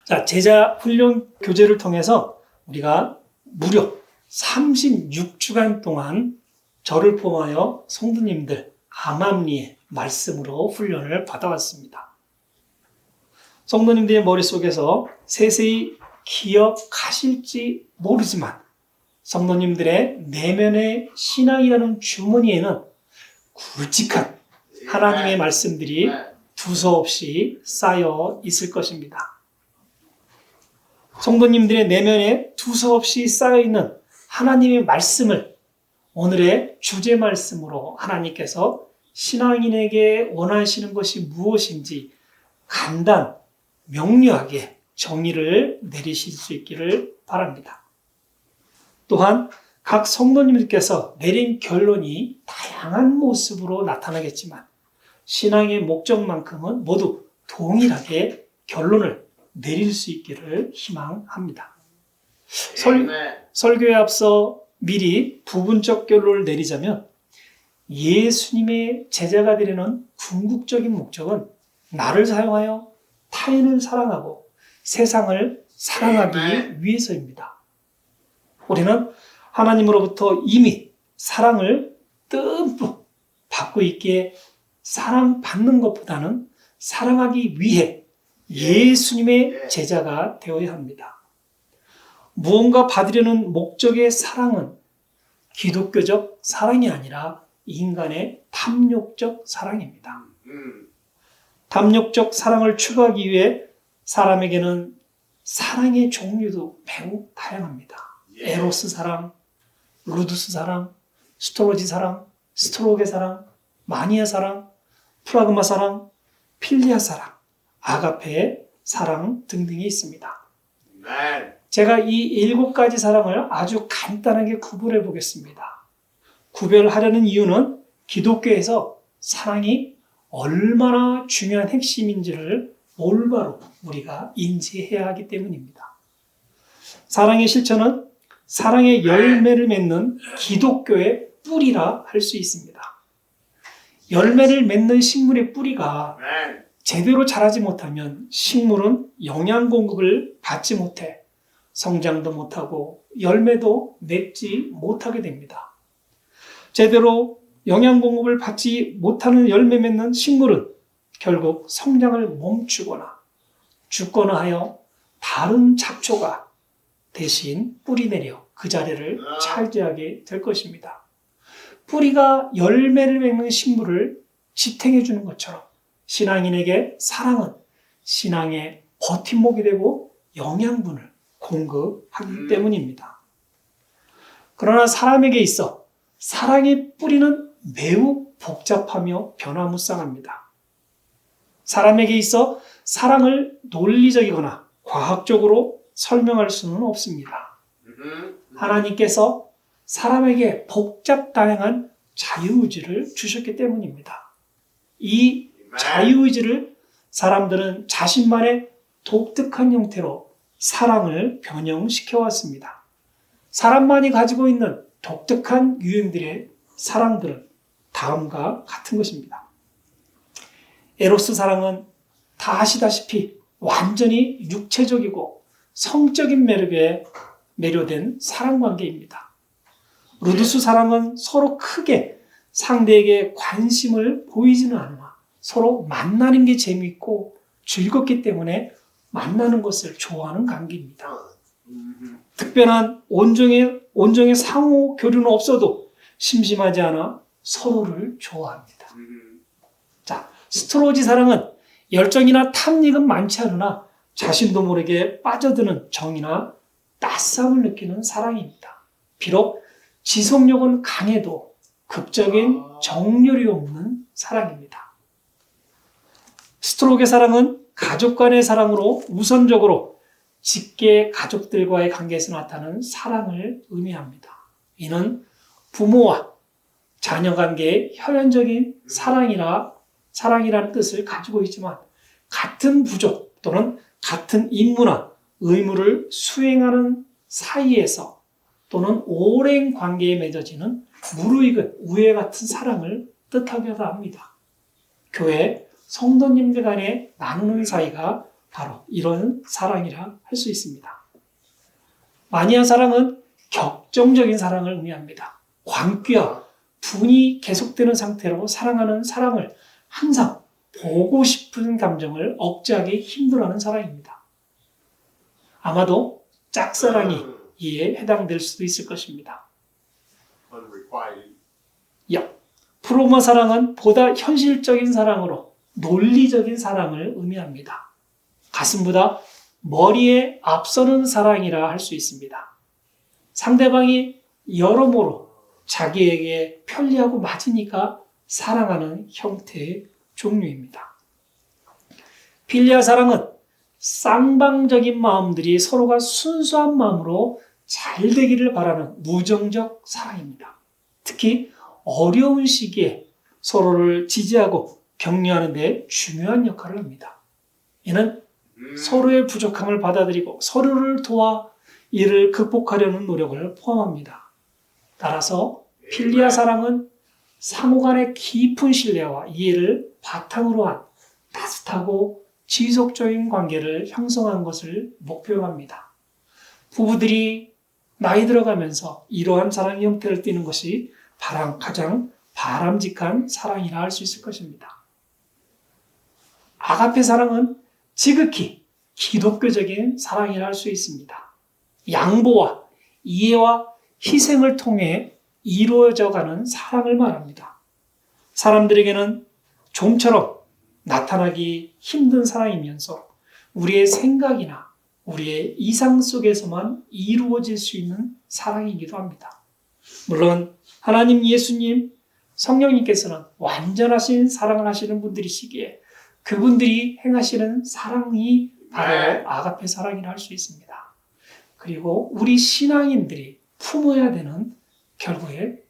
자, 제자 훈련 교재를 통해서 우리가 무려 36주간 동안 저를 포함하여 성도님들 암암리의 말씀으로 훈련을 받아왔습니다. 성도님들의 머릿속에서 세세히 기억하실지 모르지만 성도님들의 내면의 신앙이라는 주머니에는 굵직한 하나님의 말씀들이 두서없이 쌓여 있을 것입니다. 성도님들의 내면에 두서없이 쌓여있는 하나님의 말씀을 오늘의 주제 말씀으로 하나님께서 신앙인에게 원하시는 것이 무엇인지 간단, 명료하게 정의를 내리실 수 있기를 바랍니다. 또한 각 성도님들께서 내린 결론이 다양한 모습으로 나타나겠지만 신앙의 목적만큼은 모두 동일하게 결론을 내릴 수 있기를 희망합니다. 설교에 앞서 미리 부분적 결론을 내리자면 예수님의 제자가 되려는 궁극적인 목적은 나를 사용하여 타인을 사랑하고 세상을 사랑하기 위해서입니다. 우리는 하나님으로부터 이미 사랑을 듬뿍 받고 있기에 사랑받는 것보다는 사랑하기 위해 예수님의 제자가 되어야 합니다. 무언가 받으려는 목적의 사랑은 기독교적 사랑이 아니라 인간의 탐욕적 사랑입니다. 탐욕적 사랑을 추구하기 위해 사람에게는 사랑의 종류도 매우 다양합니다. 에로스 사랑, 루두스 사랑, 스토로지 사랑, 스트로게 사랑, 마니아 사랑, 프라그마 사랑, 필리아 사랑, 아가페 사랑 등등이 있습니다. 제가 이 7가지 사랑을 아주 간단하게 구분해 보겠습니다. 구별하려는 이유는 기독교에서 사랑이 얼마나 중요한 핵심인지를 올바로 우리가 인지해야 하기 때문입니다. 사랑의 실천은 사랑의 열매를 맺는 기독교의 뿌리라 할 수 있습니다. 열매를 맺는 식물의 뿌리가 제대로 자라지 못하면 식물은 영양 공급을 받지 못해 성장도 못하고 열매도 맺지 못하게 됩니다. 제대로 영양 공급을 받지 못하는 열매 맺는 식물은 결국 성장을 멈추거나 죽거나 하여 다른 잡초가 대신 뿌리내려 그 자리를 차지하게 될 것입니다. 뿌리가 열매를 맺는 식물을 지탱해 주는 것처럼 신앙인에게 사랑은 신앙의 버팀목이 되고 영양분을 공급하기 때문입니다. 그러나 사람에게 있어 사랑의 뿌리는 매우 복잡하며 변화무쌍합니다. 사람에게 있어 사랑을 논리적이거나 과학적으로 설명할 수는 없습니다. 하나님께서 사람에게 복잡 다양한 자유의지를 주셨기 때문입니다. 이 자유의지를 사람들은 자신만의 독특한 형태로 사랑을 변형시켜 왔습니다. 사람만이 가지고 있는 독특한 유형들의 사랑들은 다음과 같은 것입니다. 에로스 사랑은 다 아시다시피 완전히 육체적이고 성적인 매력에 매료된 사랑관계입니다. 루두스 사랑은 서로 크게 상대에게 관심을 보이지는 않으나 서로 만나는 게 재미있고 즐겁기 때문에 만나는 것을 좋아하는 관계입니다. 특별한 온정의 상호 교류는 없어도 심심하지 않아 서로를 좋아합니다. 자, 스트로지 사랑은 열정이나 탐닉은 많지 않으나 자신도 모르게 빠져드는 정이나 따스함을 느끼는 사랑입니다. 비록 지속력은 강해도 극적인 정열이 없는 사랑입니다. 스트로게 사랑은 가족 간의 사랑으로 우선적으로 직계 가족들과의 관계에서 나타나는 사랑을 의미합니다. 이는 부모와 자녀 관계의 혈연적인 사랑이라는 뜻을 가지고 있지만 같은 부족 또는 같은 임무나 의무를 수행하는 사이에서 또는 오랜 관계에 맺어지는 무르익은 우애 같은 사랑을 뜻하기도 합니다. 교회 성도님들 간에 나누는 사이가 바로 이런 사랑이라 할 수 있습니다. 마니아 사랑은 격정적인 사랑을 의미합니다. 광기와 분이 계속되는 상태로 사랑하는 사람을 항상 보고 싶은 감정을 억제하기 힘들어하는 사랑입니다. 아마도 짝사랑이 이에 해당될 수도 있을 것입니다. 프로마 사랑은 보다 현실적인 사랑으로 논리적인 사랑을 의미합니다. 가슴보다 머리에 앞서는 사랑이라 할 수 있습니다. 상대방이 여러모로 자기에게 편리하고 맞으니까 사랑하는 형태의 종류입니다. 필리아 사랑은 쌍방적인 마음들이 서로가 순수한 마음으로 잘 되기를 바라는 무정적 사랑입니다. 특히 어려운 시기에 서로를 지지하고 격려하는 데 중요한 역할을 합니다. 이는 서로의 부족함을 받아들이고 서로를 도와 이를 극복하려는 노력을 포함합니다. 따라서 필리아 사랑은 상호 간의 깊은 신뢰와 이해를 바탕으로 한 따뜻하고 지속적인 관계를 형성하는 것을 목표로 합니다. 부부들이 나이 들어가면서 이러한 사랑의 형태를 띠는 것이 가장 바람직한 사랑이라 할 수 있을 것입니다. 아가페 사랑은 지극히 기독교적인 사랑이라 할 수 있습니다. 양보와 이해와 희생을 통해 이루어져가는 사랑을 말합니다. 사람들에게는 좀처럼 나타나기 힘든 사랑이면서 우리의 생각이나 우리의 이상 속에서만 이루어질 수 있는 사랑이기도 합니다. 물론 하나님, 예수님, 성령님께서는 완전하신 사랑을 하시는 분들이시기에 그분들이 행하시는 사랑이 바로 아가페 사랑이라 할 수 있습니다. 그리고 우리 신앙인들이 품어야 되는 결국에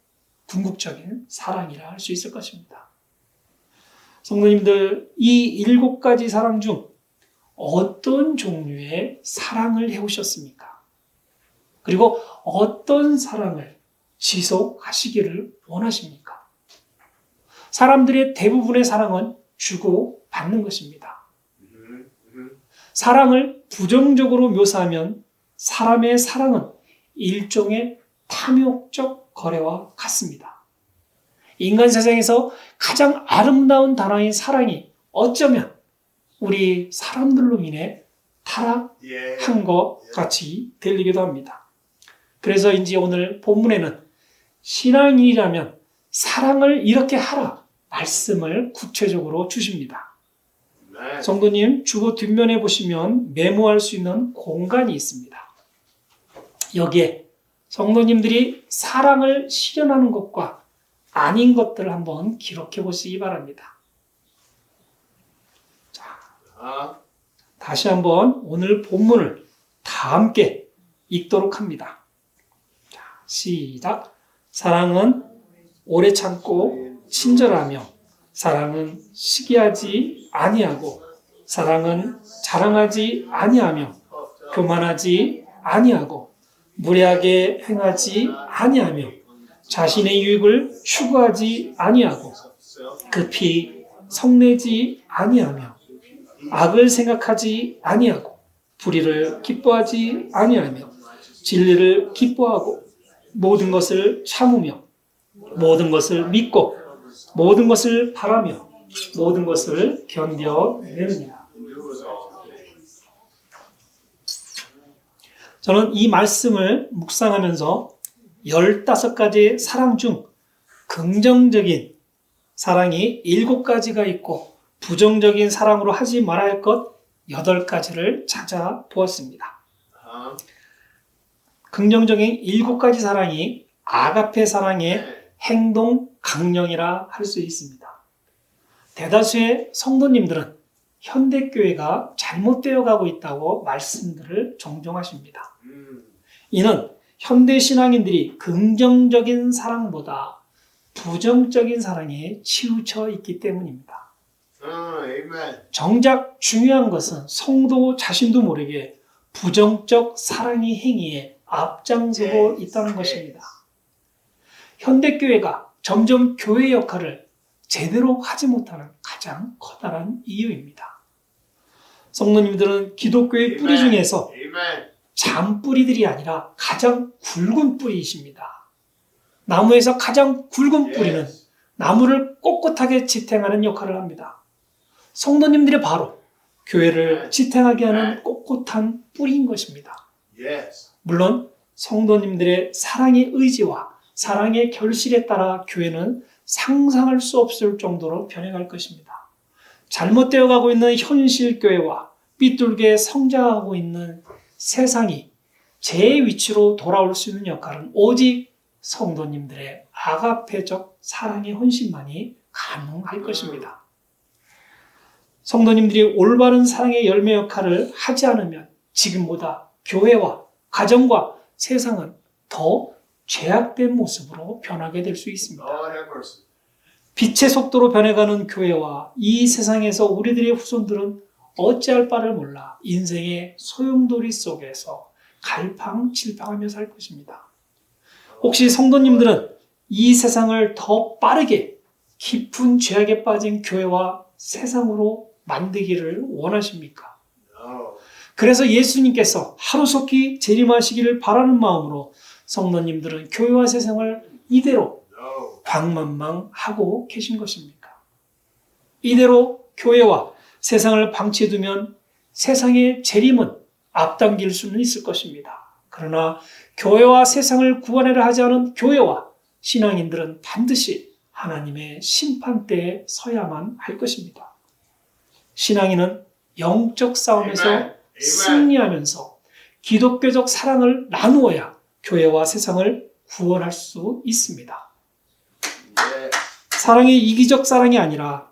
궁극적인 사랑이라 할 수 있을 것입니다. 성도님들, 이 7가지 사랑 중 어떤 종류의 사랑을 해오셨습니까? 그리고 어떤 사랑을 지속하시기를 원하십니까? 사람들의 대부분의 사랑은 주고 받는 것입니다. 사랑을 부정적으로 묘사하면 사람의 사랑은 일종의 탐욕적 거래와 같습니다. 인간 세상에서 가장 아름다운 단어인 사랑이 어쩌면 우리 사람들로 인해 타락한 것 같이 들리기도 합니다. 그래서인지 오늘 본문에는 신앙인이라면 사랑을 이렇게 하라 말씀을 구체적으로 주십니다. 성도님, 주보 뒷면에 보시면 메모할 수 있는 공간이 있습니다. 여기에 성도님들이 사랑을 실현하는 것과 아닌 것들을 한번 기록해 보시기 바랍니다. 자, 다시 한번 오늘 본문을 다 함께 읽도록 합니다. 자, 시작. 사랑은 오래 참고 친절하며 사랑은 시기하지 아니하고 사랑은 자랑하지 아니하며 교만하지 아니하고 무례하게 행하지 아니하며 자신의 유익을 추구하지 아니하고 급히 성내지 아니하며 악을 생각하지 아니하고 불의를 기뻐하지 아니하며 진리를 기뻐하고 모든 것을 참으며 모든 것을 믿고 모든 것을 바라며 모든 것을 견뎌내느니라. 저는 이 말씀을 묵상하면서 15가지의 사랑 중 긍정적인 사랑이 7가지가 있고 부정적인 사랑으로 하지 말아야 할 것 8가지를 찾아보았습니다. 긍정적인 7가지 사랑이 아가페 사랑의 행동 강령이라 할 수 있습니다. 대다수의 성도님들은 현대교회가 잘못되어 가고 있다고 말씀들을 종종 하십니다. 이는 현대 신앙인들이 긍정적인 사랑보다 부정적인 사랑에 치우쳐 있기 때문입니다. 정작 중요한 것은 성도 자신도 모르게 부정적 사랑의 행위에 앞장서고 있다는 것입니다. 현대교회가 점점 교회 역할을 제대로 하지 못하는 가장 커다란 이유입니다. 성도님들은 기독교의 뿌리 중에서 Amen. 잔뿌리들이 아니라 가장 굵은 뿌리이십니다. 나무에서 가장 굵은 뿌리는 Yes. 나무를 꼿꼿하게 지탱하는 역할을 합니다. 성도님들이 바로 교회를 지탱하게 하는 꼿꼿한 뿌리인 것입니다. Yes. 물론 성도님들의 사랑의 의지와 사랑의 결실에 따라 교회는 상상할 수 없을 정도로 변해갈 것입니다. 잘못되어 가고 있는 현실 교회와 삐뚤게 성장하고 있는 세상이 제 위치로 돌아올 수 있는 역할은 오직 성도님들의 아가페적 사랑의 헌신만이 가능할 것입니다. 성도님들이 올바른 사랑의 열매 역할을 하지 않으면 지금보다 교회와 가정과 세상은 더 죄악된 모습으로 변하게 될 수 있습니다. Lord have mercy. 빛의 속도로 변해가는 교회와 이 세상에서 우리들의 후손들은 어찌할 바를 몰라 인생의 소용돌이 속에서 갈팡질팡하며 살 것입니다. 혹시 성도님들은 이 세상을 더 빠르게 깊은 죄악에 빠진 교회와 세상으로 만들기를 원하십니까? No. 그래서 예수님께서 하루속히 재림하시기를 바라는 마음으로 성도님들은 교회와 세상을 이대로 No. 방만망하고 계신 것입니까? 이대로 교회와 세상을 방치해두면 세상의 재림은 앞당길 수는 있을 것입니다. 그러나 교회와 세상을 구원하려 하지 않은 교회와 신앙인들은 반드시 하나님의 심판대에 서야만 할 것입니다. 신앙인은 영적 싸움에서 Amen. 승리하면서 기독교적 사랑을 나누어야 교회와 세상을 구원할 수 있습니다. Yes. 사랑이 이기적 사랑이 아니라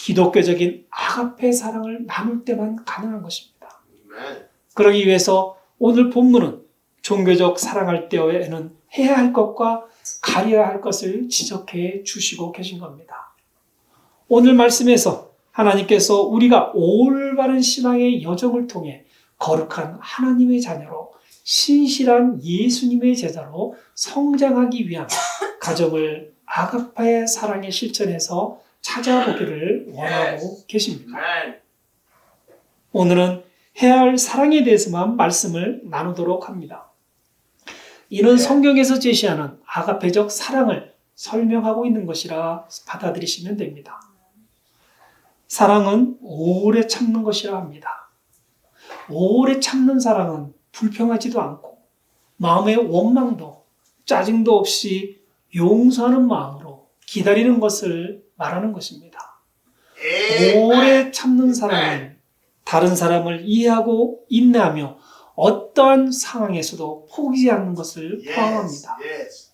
기독교적인 아가페 사랑을 나눌 때만 가능한 것입니다. Amen. 그러기 위해서 오늘 본문은 종교적 사랑할 때에는 해야 할 것과 가려야 할 것을 지적해 주시고 계신 겁니다. 오늘 말씀에서 하나님께서 우리가 올바른 신앙의 여정을 통해 거룩한 하나님의 자녀로 신실한 예수님의 제자로 성장하기 위한 가정을 아가파의 사랑의 실천에서 찾아보기를 원하고 계십니다. Amen. 오늘은 해야 할 사랑에 대해서만 말씀을 나누도록 합니다. 이는 성경에서 제시하는 아가페적 사랑을 설명하고 있는 것이라 받아들이시면 됩니다. 사랑은 오래 참는 것이라 합니다. 오래 참는 사랑은 불평하지도 않고 마음의 원망도 짜증도 없이 용서하는 마음으로 기다리는 것을 말하는 것입니다. 오래 참는 사랑은 다른 사람을 이해하고 인내하며 어떠한 상황에서도 포기하지 않는 것을 포함합니다. Yes.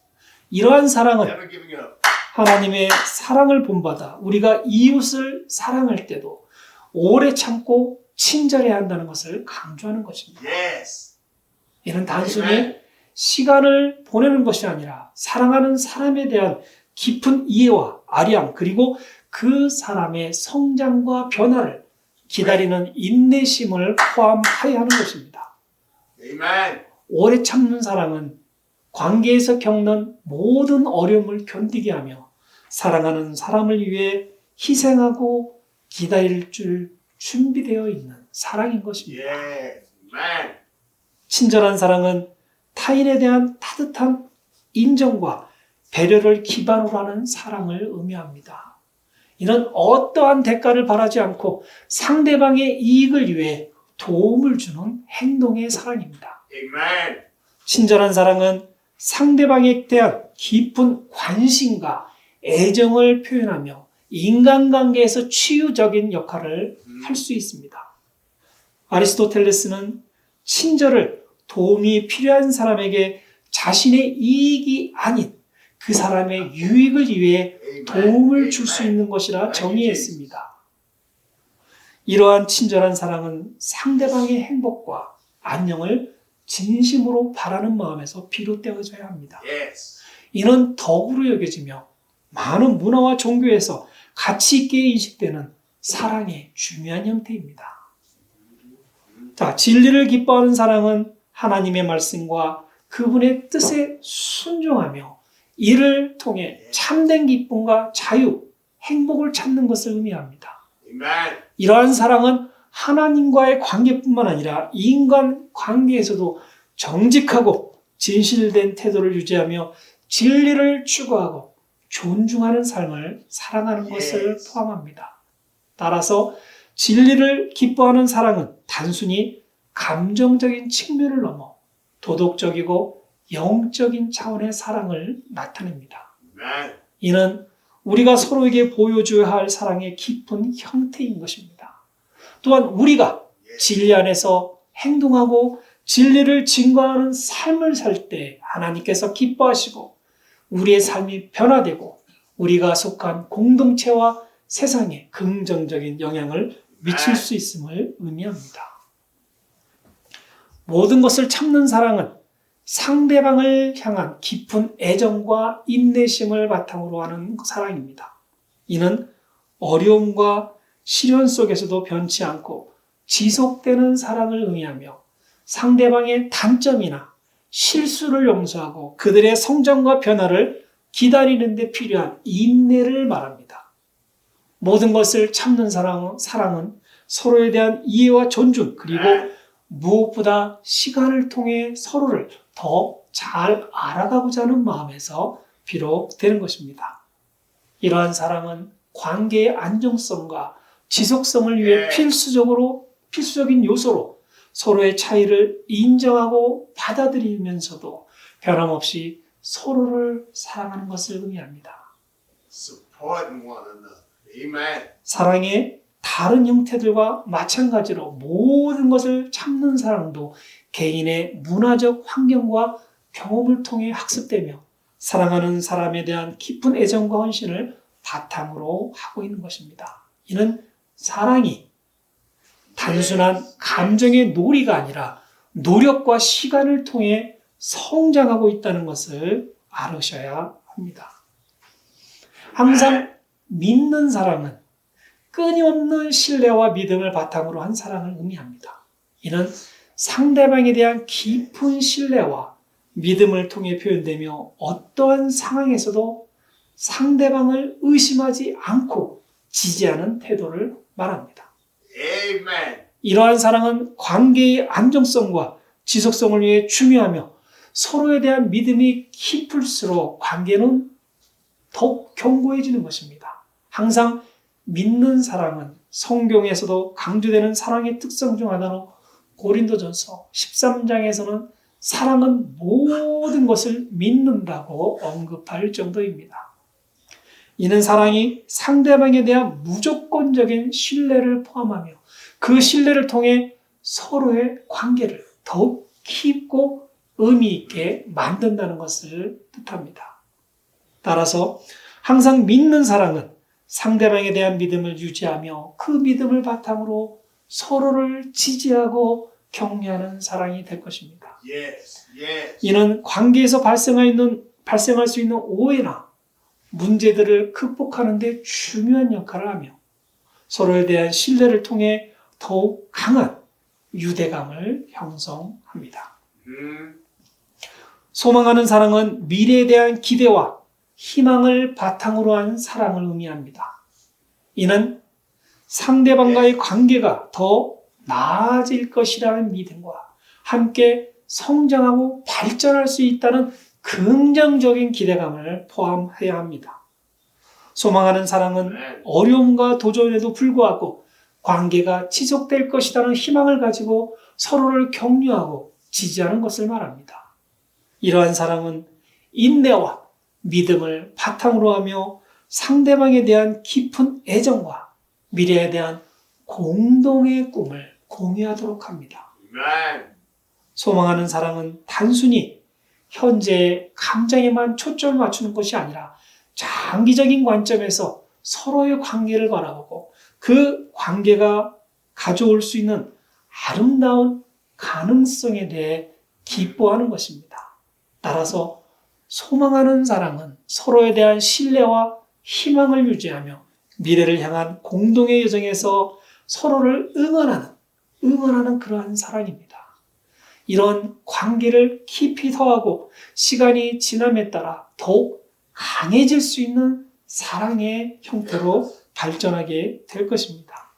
이러한 사랑은 Never giving up. 하나님의 사랑을 본받아 우리가 이웃을 사랑할 때도 오래 참고 친절해야 한다는 것을 강조하는 것입니다. Yes. 이는 단순히 시간을 보내는 것이 아니라 사랑하는 사람에 대한 깊은 이해와 아량 그리고 그 사람의 성장과 변화를 기다리는 인내심을 포함하여야 하는 것입니다. Amen. 오래 참는 사랑은 관계에서 겪는 모든 어려움을 견디게 하며 사랑하는 사람을 위해 희생하고 기다릴 줄 준비되어 있는 사랑인 것입니다. Yes. Amen. 친절한 사랑은 타인에 대한 따뜻한 인정과 배려를 기반으로 하는 사랑을 의미합니다. 이는 어떠한 대가를 바라지 않고 상대방의 이익을 위해 도움을 주는 행동의 사랑입니다. Amen. 친절한 사랑은 상대방에 대한 깊은 관심과 애정을 표현하며 인간관계에서 치유적인 역할을 할 수 있습니다. 아리스토텔레스는 친절을 도움이 필요한 사람에게 자신의 이익이 아닌 그 사람의 유익을 위해 도움을 줄 수 있는 것이라 정의했습니다. 이러한 친절한 사랑은 상대방의 행복과 안녕을 진심으로 바라는 마음에서 비롯되어져야 합니다. Yes. 이는 덕으로 여겨지며 많은 문화와 종교에서 가치 있게 인식되는 사랑의 중요한 형태입니다. 자, 진리를 기뻐하는 사랑은 하나님의 말씀과 그분의 뜻에 순종하며 이를 통해 참된 기쁨과 자유, 행복을 찾는 것을 의미합니다. Amen. 이러한 사랑은 하나님과의 관계뿐만 아니라 인간 관계에서도 정직하고 진실된 태도를 유지하며 진리를 추구하고 존중하는 삶을 살아가는 것을 포함합니다. 따라서 진리를 기뻐하는 사랑은 단순히 감정적인 측면을 넘어 도덕적이고 영적인 차원의 사랑을 나타냅니다. Amen. 이는 우리가 서로에게 보여줘야 할 사랑의 깊은 형태인 것입니다. 또한 우리가 진리 안에서 행동하고 진리를 증거하는 삶을 살 때 하나님께서 기뻐하시고 우리의 삶이 변화되고 우리가 속한 공동체와 세상에 긍정적인 영향을 미칠 수 있음을 의미합니다. 모든 것을 참는 사랑은 상대방을 향한 깊은 애정과 인내심을 바탕으로 하는 사랑입니다. 이는 어려움과 시련 속에서도 변치 않고 지속되는 사랑을 의미하며 상대방의 단점이나 실수를 용서하고 그들의 성장과 변화를 기다리는 데 필요한 인내를 말합니다. 모든 것을 참는 사랑은 서로에 대한 이해와 존중 그리고 무엇보다 시간을 통해 서로를 더 잘 알아가고자 하는 마음에서 비롯되는 것입니다. 이러한 사랑은 관계의 안정성과 지속성을 위해 필수적인 요소로 서로의 차이를 인정하고 받아들이면서도 변함없이 서로를 사랑하는 것을 의미합니다. Supporting one another. Amen. 사랑의 다른 형태들과 마찬가지로 모든 것을 참는 사랑도 개인의 문화적 환경과 경험을 통해 학습되며 사랑하는 사람에 대한 깊은 애정과 헌신을 바탕으로 하고 있는 것입니다. 이는 사랑이 단순한 감정의 놀이가 아니라 노력과 시간을 통해 성장하고 있다는 것을 알으셔야 합니다. 항상 믿는 사랑은 끊임없는 신뢰와 믿음을 바탕으로 한 사랑을 의미합니다. 이는 상대방에 대한 깊은 신뢰와 믿음을 통해 표현되며 어떠한 상황에서도 상대방을 의심하지 않고 지지하는 태도를 말합니다. Amen. 이러한 사랑은 관계의 안정성과 지속성을 위해 중요하며 서로에 대한 믿음이 깊을수록 관계는 더욱 견고해지는 것입니다. 항상 믿는 사랑은 성경에서도 강조되는 사랑의 특성 중 하나로 고린도전서 13장에서는 사랑은 모든 것을 믿는다고 언급할 정도입니다. 이는 사랑이 상대방에 대한 무조건적인 신뢰를 포함하며 그 신뢰를 통해 서로의 관계를 더욱 깊고 의미 있게 만든다는 것을 뜻합니다. 따라서 항상 믿는 사랑은 상대방에 대한 믿음을 유지하며 그 믿음을 바탕으로 서로를 지지하고 격려하는 사랑이 될 것입니다. Yes. Yes. 이는 관계에서 발생할 수 있는 오해나 문제들을 극복하는 데 중요한 역할을 하며 서로에 대한 신뢰를 통해 더욱 강한 유대감을 형성합니다. 소망하는 사랑은 미래에 대한 기대와 희망을 바탕으로 한 사랑을 의미합니다. 이는 상대방과의 관계가 더 나아질 것이라는 믿음과 함께 성장하고 발전할 수 있다는 긍정적인 기대감을 포함해야 합니다. 소망하는 사랑은 어려움과 도전에도 불구하고 관계가 지속될 것이라는 희망을 가지고 서로를 격려하고 지지하는 것을 말합니다. 이러한 사랑은 인내와 믿음을 바탕으로 하며 상대방에 대한 깊은 애정과 미래에 대한 공동의 꿈을 공유하도록 합니다. Amen. 소망하는 사랑은 단순히 현재의 감정에만 초점을 맞추는 것이 아니라 장기적인 관점에서 서로의 관계를 바라보고 그 관계가 가져올 수 있는 아름다운 가능성에 대해 기뻐하는 것입니다. 따라서 소망하는 사랑은 서로에 대한 신뢰와 희망을 유지하며 미래를 향한 공동의 여정에서 서로를 응원하는 그러한 사랑입니다. 이런 관계를 깊이 더하고 시간이 지남에 따라 더욱 강해질 수 있는 사랑의 형태로 발전하게 될 것입니다.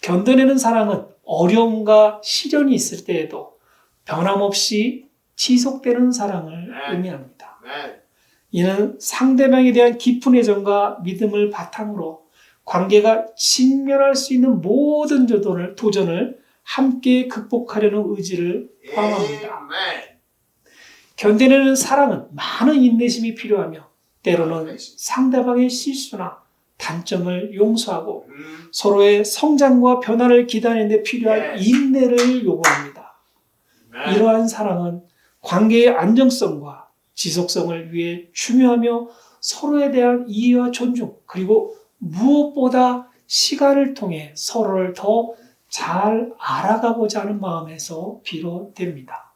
견뎌내는 사랑은 어려움과 시련이 있을 때에도 변함없이 지속되는 사랑을 의미합니다. Amen. 이는 상대방에 대한 깊은 애정과 믿음을 바탕으로 관계가 직면할 수 있는 모든 도전을 함께 극복하려는 의지를 포함합니다. Amen. 견뎌내는 사랑은 많은 인내심이 필요하며 때로는 상대방의 실수나 단점을 용서하고 서로의 성장과 변화를 기다리는 데 필요한 인내를 요구합니다. Amen. 이러한 사랑은 관계의 안정성과 지속성을 위해 중요하며 서로에 대한 이해와 존중, 그리고 무엇보다 시간을 통해 서로를 더 잘 알아가고자 하는 마음에서 비롯됩니다.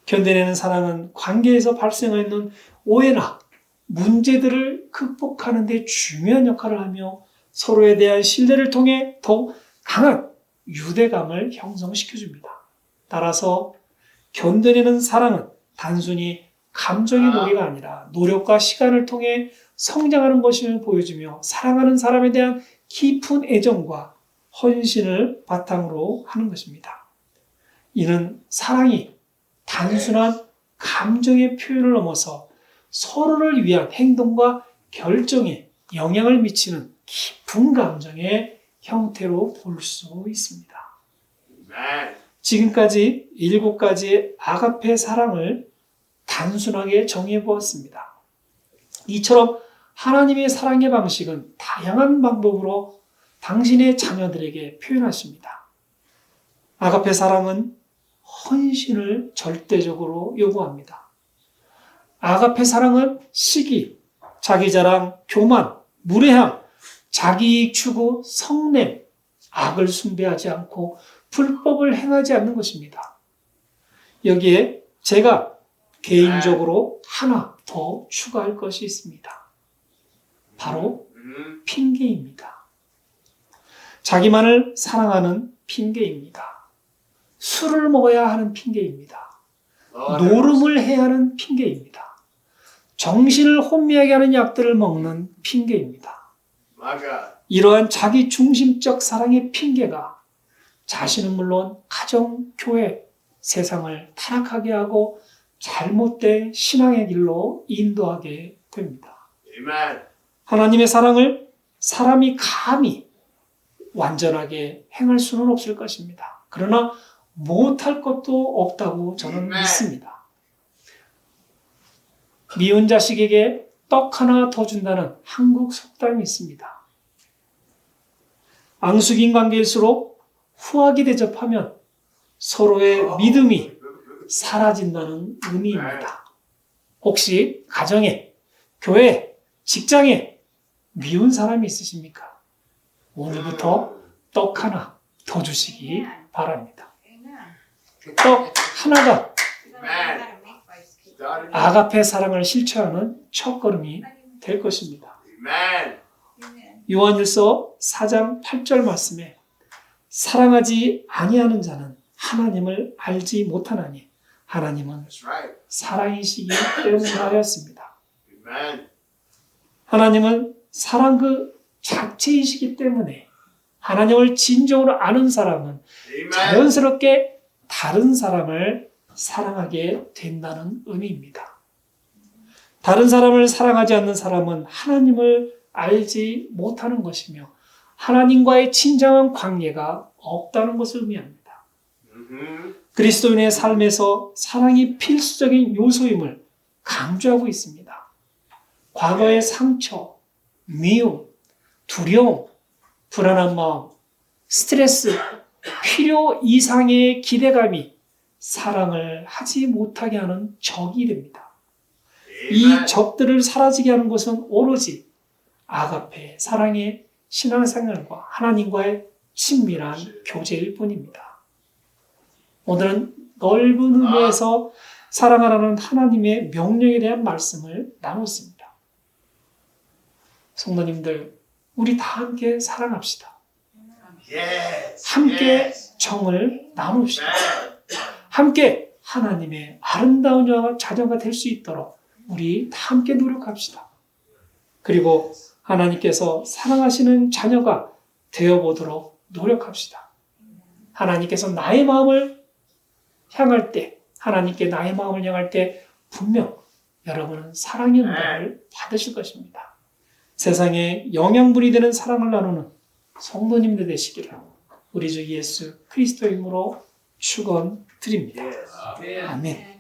견뎌내는 사랑은 관계에서 발생하는 오해나 문제들을 극복하는 데 중요한 역할을 하며 서로에 대한 신뢰를 통해 더욱 강한 유대감을 형성시켜줍니다. 따라서 견뎌내는 사랑은 단순히 감정의 놀이가 아니라 노력과 시간을 통해 성장하는 것임을 보여주며 사랑하는 사람에 대한 깊은 애정과 헌신을 바탕으로 하는 것입니다. 이는 사랑이 단순한 감정의 표현을 넘어서 서로를 위한 행동과 결정에 영향을 미치는 깊은 감정의 형태로 볼 수 있습니다. Amen. 지금까지 7가지의 아가페 사랑을 단순하게 정해 보았습니다. 이처럼 하나님의 사랑의 방식은 다양한 방법으로 당신의 자녀들에게 표현하십니다. 아가페 사랑은 헌신을 절대적으로 요구합니다. 아가페 사랑은 시기, 자기자랑, 교만, 무례함, 자기이익 추구, 성냄, 악을 숭배하지 않고 불법을 행하지 않는 것입니다. 여기에 제가 개인적으로 하나 더 추가할 것이 있습니다. 바로 핑계입니다. 자기만을 사랑하는 핑계입니다. 술을 먹어야 하는 핑계입니다. 노름을 해야 하는 핑계입니다. 정신을 혼미하게 하는 약들을 먹는 핑계입니다. My God. 이러한 자기 중심적 사랑의 핑계가 자신은 물론 가정, 교회, 세상을 타락하게 하고 잘못된 신앙의 길로 인도하게 됩니다. Amen. 하나님의 사랑을 사람이 감히 완전하게 행할 수는 없을 것입니다. 그러나 못할 것도 없다고 저는 믿습니다. 미운 자식에게 떡 하나 더 준다는 한국 속담이 있습니다. 앙숙인 관계일수록 후하게 대접하면 서로의 믿음이 사라진다는 의미입니다. 혹시 가정에, 교회, 직장에 미운 사람이 있으십니까? 오늘부터 떡 하나 더 주시기 바랍니다. 떡 하나가 Amen. 아가페 사랑을 실천하는 첫걸음이 될 것입니다. Amen. 요한일서 4장 8절 말씀에 사랑하지 아니하는 자는 하나님을 알지 못하나니 하나님은 That's right. 사랑이시기 때문에 하였습니다. Amen. 하나님은 사랑 그 자체이시기 때문에 하나님을 진정으로 아는 사람은 Amen. 자연스럽게 다른 사람을 사랑하게 된다는 의미입니다. 다른 사람을 사랑하지 않는 사람은 하나님을 알지 못하는 것이며 하나님과의 진정한 관계가 없다는 것을 의미합니다. 그리스도인의 삶에서 사랑이 필수적인 요소임을 강조하고 있습니다. 과거의 상처, 미움, 두려움, 불안한 마음, 스트레스, 필요 이상의 기대감이 사랑을 하지 못하게 하는 적이 됩니다. 이 Amen. 적들을 사라지게 하는 것은 오로지 아가페, 사랑의 신앙생활과 하나님과의 친밀한 교제일 뿐입니다. 오늘은 넓은 의미에서 사랑하라는 하나님의 명령에 대한 말씀을 나눴습니다. 성도님들, 우리 다 함께 사랑합시다. Yes. 함께 Yes. 정을 나눕시다. Amen. 함께 하나님의 아름다운 자녀가 될 수 있도록 우리 다 함께 노력합시다. 그리고 하나님께서 사랑하시는 자녀가 되어보도록 노력합시다. 하나님께서 나의 마음을 향할 때, 하나님께 나의 마음을 향할 때 분명 여러분은 사랑의 응답을 받으실 것입니다. 세상에 영양분이 되는 사랑을 나누는 성도님들 되시기를 우리 주 예수 그리스도의 이름으로 축원드립니다. Yes. 아멘.